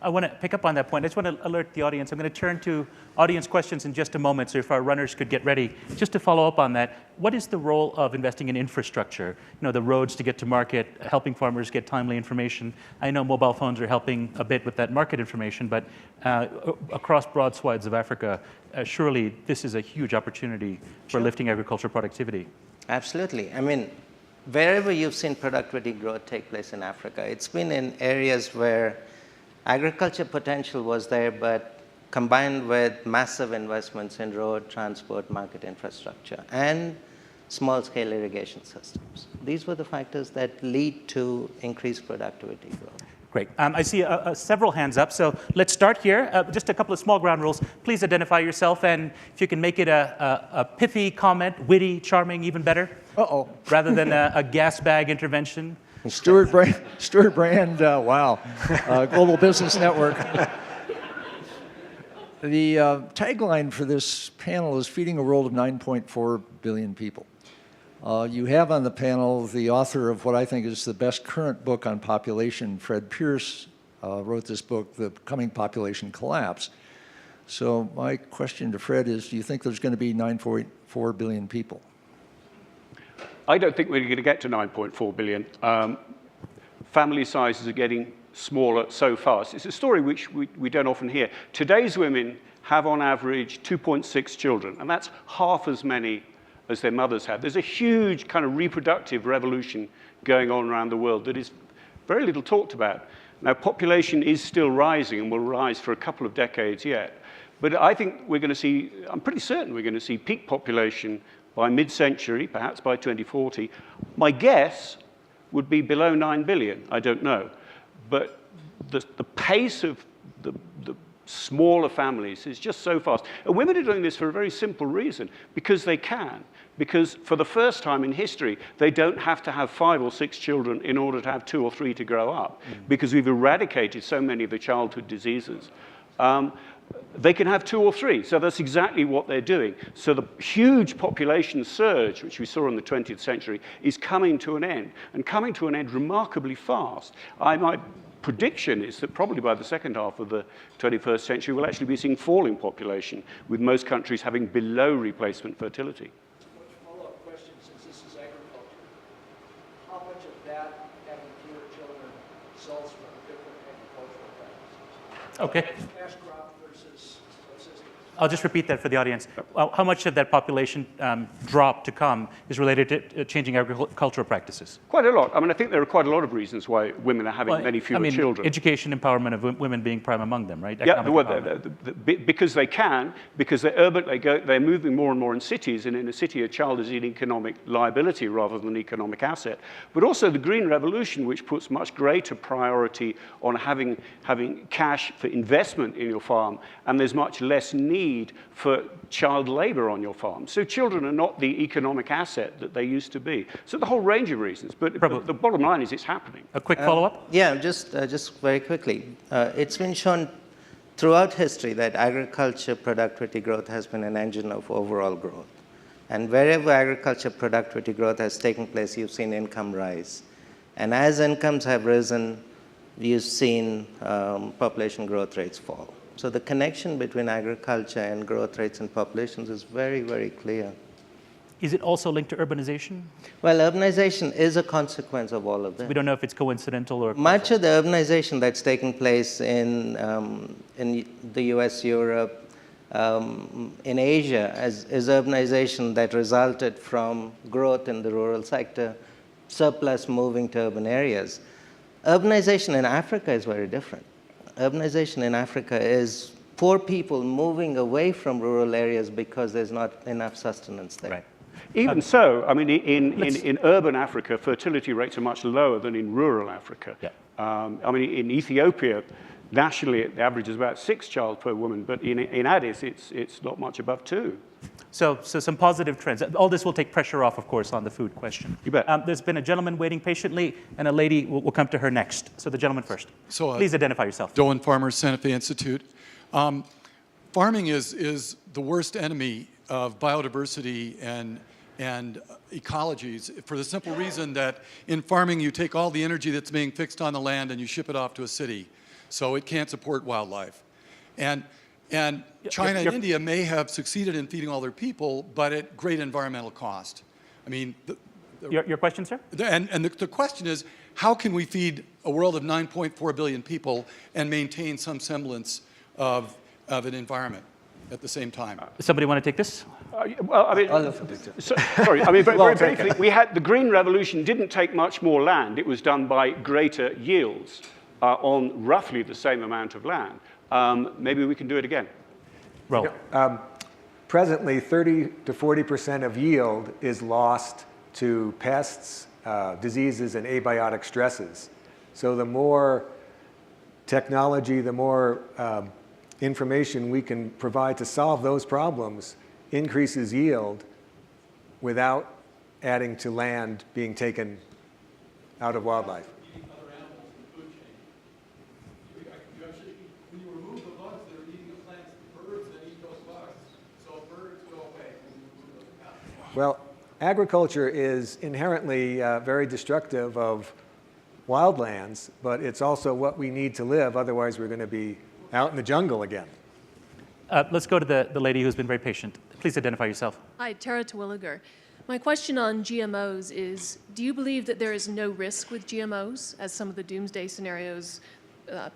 I want to pick up on that point. I just want to alert the audience. I'm going to turn to audience questions in just a moment, so if our runners could get ready. Just to follow up on that, what is the role of investing in infrastructure? You know, the roads to get to market, helping farmers get timely information. I know mobile phones are helping a bit with that market information, but across broad swaths of Africa, surely this is a huge opportunity for lifting agricultural productivity. Absolutely. I mean, wherever you've seen productivity growth take place in Africa, it's been in areas where agriculture potential was there, but combined with massive investments in road, transport, market infrastructure, and small-scale irrigation systems. These were the factors that lead to increased productivity growth. Great. I see several hands up, so let's start here. Just a couple of small ground rules. Please identify yourself, and if you can make it a pithy comment, witty, charming, even better. Uh-oh. Rather than a gas bag intervention. Stuart Brand, wow. Global Business Network. The tagline for this panel is Feeding a World of 9.4 billion people. You have on the panel the author of what I think is the best current book on population, Fred Pearce, wrote this book, The Coming Population Collapse. So my question to Fred is, do you think there's going to be 9.4 billion people? I don't think we're going to get to 9.4 billion. Family sizes are getting smaller so fast. It's a story which we don't often hear. Today's women have on average 2.6 children, and that's half as many as their mothers had. There's a huge kind of reproductive revolution going on around the world that is very little talked about. Now, population is still rising and will rise for a couple of decades yet. But I think we're going to see, I'm pretty certain we're going to see peak population by mid-century, perhaps by 2040. My guess would be below 9 billion. I don't know. But the pace of the smaller families is just so fast. And women are doing this for a very simple reason, because they can. Because for the first time in history, they don't have to have 5 or 6 children in order to have 2 or 3 to grow up, because we've eradicated so many of the childhood diseases. They can have 2 or 3, so that's exactly what they're doing. So the huge population surge, which we saw in the 20th century, is coming to an end, and coming to an end remarkably fast. My prediction is that probably by the second half of the 21st century, we'll actually be seeing falling population, with most countries having below replacement fertility. Follow-up question, since this is agriculture. How much of that, having fewer children, results from different agricultural practices? Okay. Cash crop versus subsistence. I'll just repeat that for the audience. How much of that population drop to come is related to changing agricultural practices? Quite a lot. I mean, I think there are quite a lot of reasons why women are having many fewer children. Education, empowerment of women being prime among them, right? Yeah, because they can, because they're urban, they're moving more and more in cities, and in a city, a child is an economic liability rather than an economic asset. But also the Green Revolution, which puts much greater priority on having cash for investment in your farm, and there's much less need for child labor on your farm. So children are not the economic asset that they used to be. So the whole range of reasons. But the bottom line is it's happening. A quick follow-up? Yeah, just very quickly. It's been shown throughout history that agriculture productivity growth has been an engine of overall growth. And wherever agriculture productivity growth has taken place, you've seen income rise. And as incomes have risen, you've seen population growth rates fall. So the connection between agriculture and growth rates and populations is very, very clear. Is it also linked to urbanization? Well, urbanization is a consequence of all of this. We don't know if it's coincidental or... Much of the urbanization that's taking place in the US, Europe, in Asia is urbanization that resulted from growth in the rural sector, surplus moving to urban areas. Urbanization in Africa is very different. Urbanization in Africa is poor people moving away from rural areas because there's not enough sustenance there. Right. Even so, I mean, in urban Africa, fertility rates are much lower than in rural Africa. Yeah. I mean, in Ethiopia, nationally, the average is about 6 child per woman, but in Addis, it's not much above 2. So some positive trends. All this will take pressure off, of course, on the food question. You bet. There's been a gentleman waiting patiently, and a lady will come to her next. So the gentleman first. So, please identify yourself. Dolan Farmer, Santa Fe Institute. Farming is the worst enemy of biodiversity and ecologies, for the simple reason that in farming you take all the energy that's being fixed on the land and you ship it off to a city. so it can't support wildlife. And China and India may have succeeded in feeding all their people, but at great environmental cost. I mean, Your question, sir? and the question is, how can we feed a world of 9.4 billion people and maintain some semblance of an environment at the same time? Somebody want to take this? Well, I mean, sorry. I mean, very briefly, the Green Revolution didn't take much more land. It was done by greater yields on roughly the same amount of land. Maybe we can do it again. Raoul. Presently, 30 to 40% of yield is lost to pests, diseases, and abiotic stresses. So the more technology, the more information we can provide to solve those problems increases yield without adding to land being taken out of wildlife. When you remove the bugs that are eating the plants, the birds that eat those bugs, so birds go away when you remove those pests. Well, agriculture is inherently very destructive of wildlands, but it's also what we need to live. Otherwise, we're going to be out in the jungle again. Let's go to the lady who's been very patient. Please identify yourself. Hi, Tara Terwilliger. My question on GMOs is, do you believe that there is no risk with GMOs, as some of the doomsday scenarios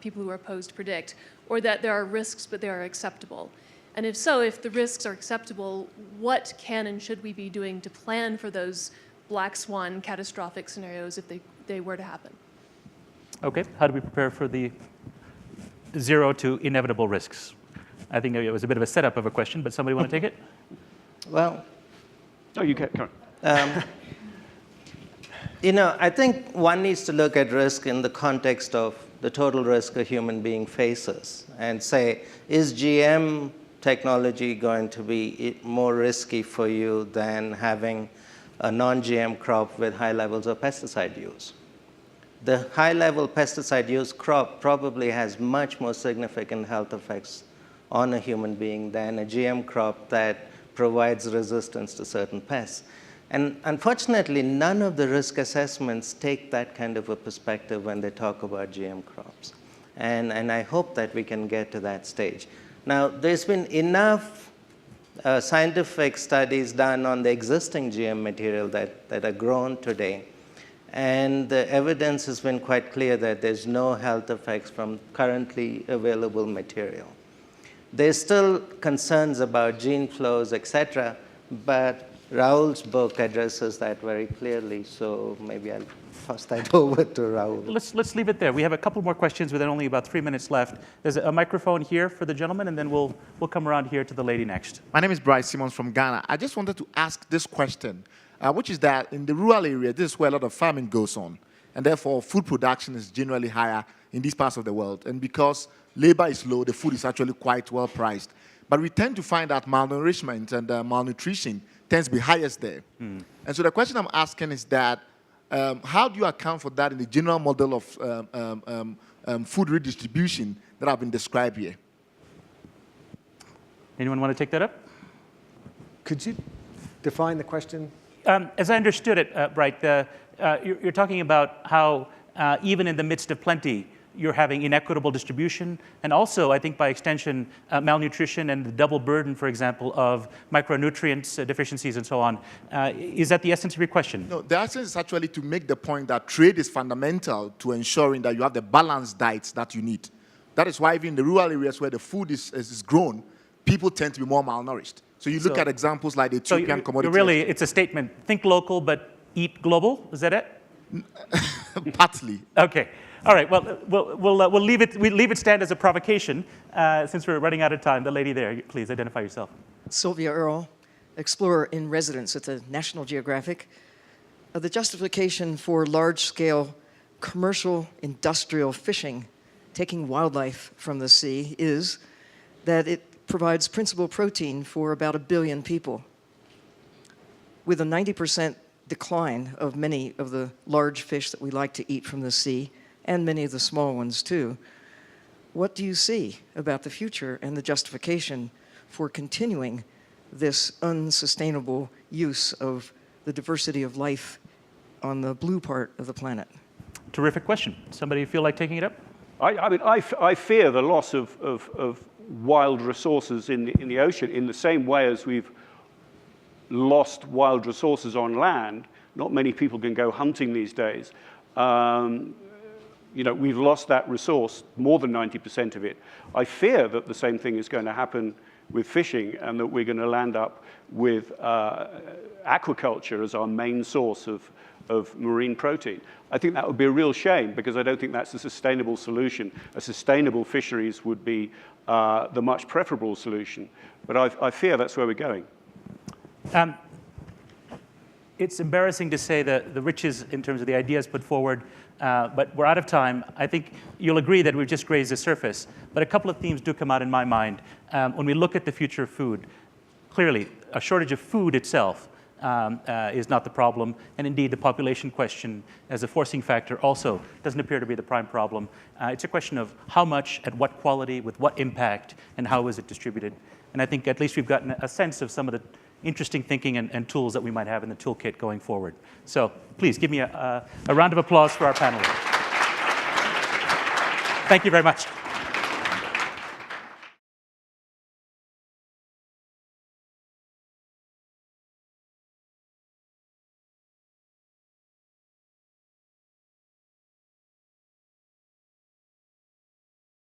people who are opposed predict, or that there are risks but they are acceptable? And if so, if the risks are acceptable, what can and should we be doing to plan for those black swan catastrophic scenarios if they were to happen? Okay, how do we prepare for the zero to inevitable risks? I think it was a bit of a setup of a question, but somebody want to take it? Well, Oh, you can. Come on. I think one needs to look at risk in the context of the total risk a human being faces and say, is GM technology going to be more risky for you than having a non-GM crop with high levels of pesticide use? The high-level pesticide use crop probably has much more significant health effects on a human being than a GM crop that provides resistance to certain pests. And unfortunately, none of the risk assessments take that kind of a perspective when they talk about GM crops. And I hope that we can get to that stage. Now, there's been enough scientific studies done on the existing GM material that are grown today. And the evidence has been quite clear that there's no health effects from currently available material. There's still concerns about gene flows, et cetera, but Raoul's book addresses that very clearly, so maybe I'll pass that over to Raoul. Let's leave it there. We have a couple more questions with only about 3 minutes left. There's a microphone here for the gentleman, and then we'll come around here to the lady next. My name is Bryce Simmons from Ghana. I just wanted to ask this question, which is that in the rural area, this is where a lot of farming goes on, and therefore food production is generally higher in these parts of the world. And because labor is low, the food is actually quite well priced. But we tend to find that malnourishment and malnutrition tends to be highest there. And so the question I'm asking is that, how do you account for that in the general model of food redistribution that have been described here? Anyone want to take that up? Could you define the question? As I understood it, Bright, you're talking about how even in the midst of plenty, you're having inequitable distribution, and also, I think by extension, malnutrition and the double burden, for example, of micronutrients deficiencies and so on. Is that the essence of your question? No, the essence is actually to make the point that trade is fundamental to ensuring that you have the balanced diets that you need. That is why even in the rural areas where the food is grown, people tend to be more malnourished. So you look at examples like the Ethiopian commodity. Really, it's a statement, think local but eat global, is that it? Partly. Okay. All right. Well, we'll leave it stand as a provocation, since we're running out of time. The lady there, please identify yourself. Sylvia Earle, explorer in residence at the National Geographic. The justification for large-scale commercial industrial fishing, taking wildlife from the sea, is that it provides principal protein for about 1 billion people. With a 90% decline of many of the large fish that we like to eat from the sea, and many of the small ones too, what do you see about the future and the justification for continuing this unsustainable use of the diversity of life on the blue part of the planet? Terrific question. Somebody feel like taking it up? I mean, I fear the loss of wild resources in the ocean in the same way as we've lost wild resources on land. Not many people can go hunting these days. You know, we've lost that resource, more than 90% of it. I fear that the same thing is going to happen with fishing, and that we're going to land up with aquaculture as our main source of marine protein. I think that would be a real shame, because I don't think that's a sustainable solution. A sustainable fisheries would be the much preferable solution. But I fear that's where we're going. It's embarrassing to say the riches in terms of the ideas put forward, but we're out of time. I think you'll agree that we've just grazed the surface, but a couple of themes do come out in my mind. When we look at the future of food, clearly a shortage of food itself is not the problem, and indeed the population question as a forcing factor also doesn't appear to be the prime problem. It's a question of how much, at what quality, with what impact, and how is it distributed. And I think at least we've gotten a sense of some of the interesting thinking and tools that we might have in the toolkit going forward. So please give me a round of applause for our panelists. Thank you very much.